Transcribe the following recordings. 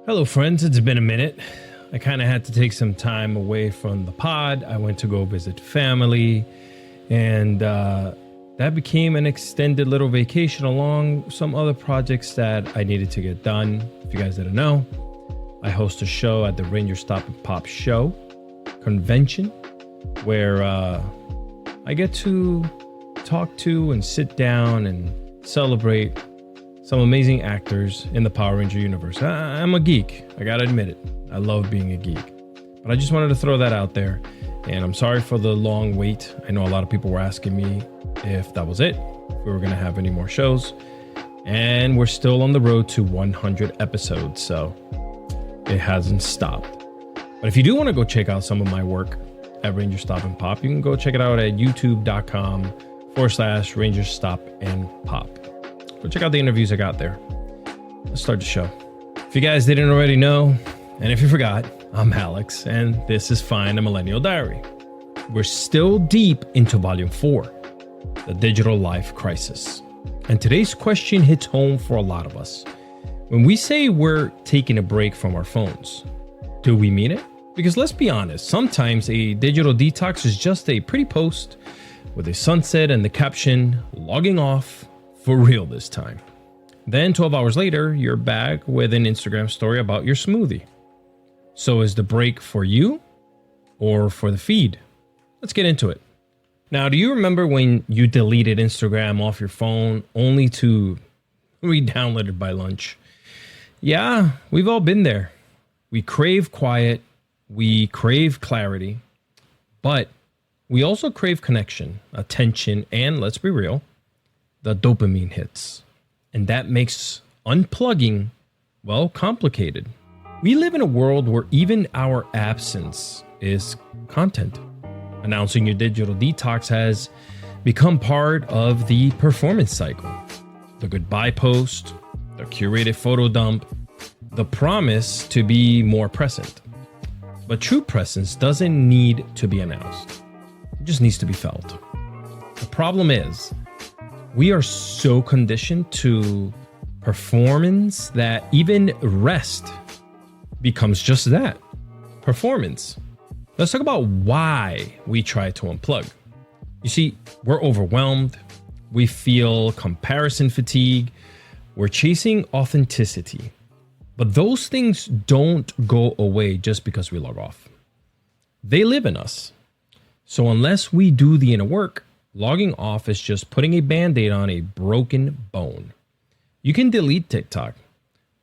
Hello, friends. It's been a minute. I kind of had to take some time away from the pod. I went to go visit family, and that became an extended little vacation along some other projects that I needed to get done. If you guys didn't know, I host a show at the Ranger Stop and Pop Show convention where I get to talk to and sit down and celebrate some amazing actors in the Power Ranger universe. I'm a geek. I gotta admit it. I love being a geek. But I just wanted to throw that out there. And I'm sorry for the long wait. I know a lot of people were asking me if that was it, if we were gonna have any more shows. And we're still on the road to 100 episodes, so it hasn't stopped. But if you do want to go check out some of my work at Ranger Stop and Pop, you can go check it out at youtube.com/Ranger Stop and Pop. Go check out the interviews I got there. Let's start the show. If you guys didn't already know, and if you forgot, I'm Alex, and this is Find a Millennial Diary. We're still deep into Volume 4, The Digital Life Crisis. And today's question hits home for a lot of us. When we say we're taking a break from our phones, do we mean it? Because let's be honest, sometimes a digital detox is just a pretty post with a sunset and the caption, logging off for real this time. Then 12 hours later, you're back with an Instagram story about your smoothie. So is the break for you or for the feed? Let's get into it. Now, do you remember when you deleted Instagram off your phone only to re-download it by lunch? Yeah, we've all been there. We crave quiet, we crave clarity, but we also crave connection, attention, and let's be real, the dopamine hits. And that makes unplugging, well, complicated. We live in a world where even our absence is content. Announcing your digital detox has become part of the performance cycle. The goodbye post, the curated photo dump, the promise to be more present. But true presence doesn't need to be announced. It just needs to be felt. The problem is, we are so conditioned to performance that even rest becomes just that, performance. Let's talk about why we try to unplug. You see, we're overwhelmed. We feel comparison fatigue. We're chasing authenticity. But those things don't go away just because we log off. They live in us. So unless we do the inner work, logging off is just putting a band-aid on a broken bone. You can delete TikTok,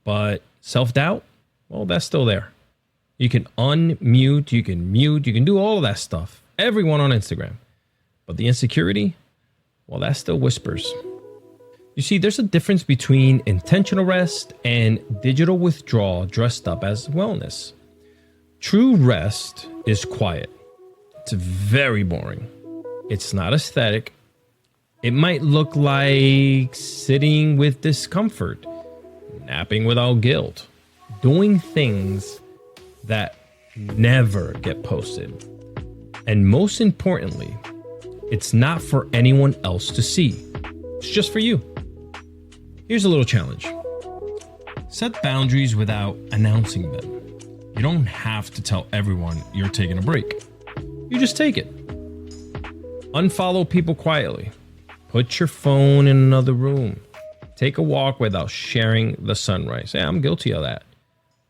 but self-doubt, well, that's still there. You can unmute, you can mute, you can do all of that stuff. Everyone on Instagram. But the insecurity, well, that still whispers. You see, there's a difference between intentional rest and digital withdrawal dressed up as wellness. True rest is quiet. It's very boring. It's not aesthetic. It might look like sitting with discomfort, napping without guilt, doing things that never get posted. And most importantly, it's not for anyone else to see. It's just for you. Here's a little challenge. Set boundaries without announcing them. You don't have to tell everyone you're taking a break. You just take it. Unfollow people quietly. Put your phone in another room. Take a walk without sharing the sunrise. Yeah, I'm guilty of that.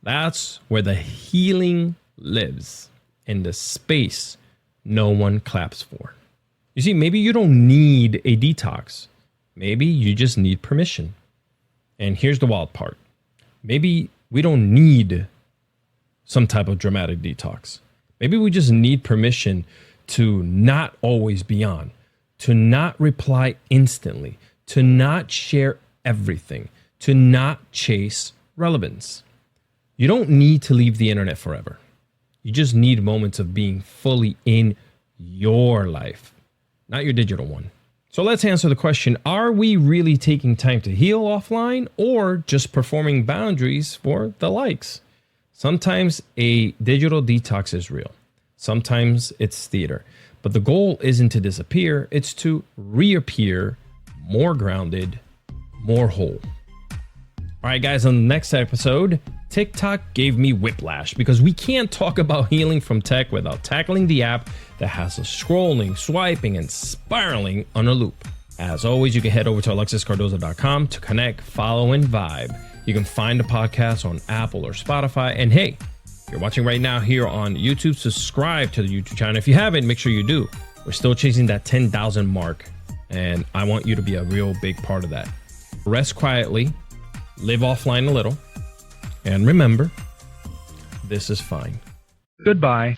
That's where the healing lives, in the space no one claps for. You see, maybe you don't need a detox. Maybe you just need permission. And here's the wild part. Maybe we don't need some type of dramatic detox. Maybe we just need permission to not always be on, to not reply instantly, to not share everything, to not chase relevance. You don't need to leave the internet forever. You just need moments of being fully in your life, not your digital one. So let's answer the question, are we really taking time to heal offline or just performing boundaries for the likes? Sometimes a digital detox is real. Sometimes it's theater. But the goal isn't to disappear, it's to reappear more grounded, more whole. All right, guys, on the next episode, TikTok gave me whiplash because we can't talk about healing from tech without tackling the app that has us scrolling, swiping, and spiraling on a loop. As always, you can head over to alexiscardoza.com to connect, follow, and vibe. You can find the podcast on Apple or Spotify. And hey, if you're watching right now here on YouTube, subscribe to the YouTube channel. If you haven't, make sure you do. We're still chasing that 10,000 mark, and I want you to be a real big part of that. Rest quietly, live offline a little, and remember, this is fine. Goodbye.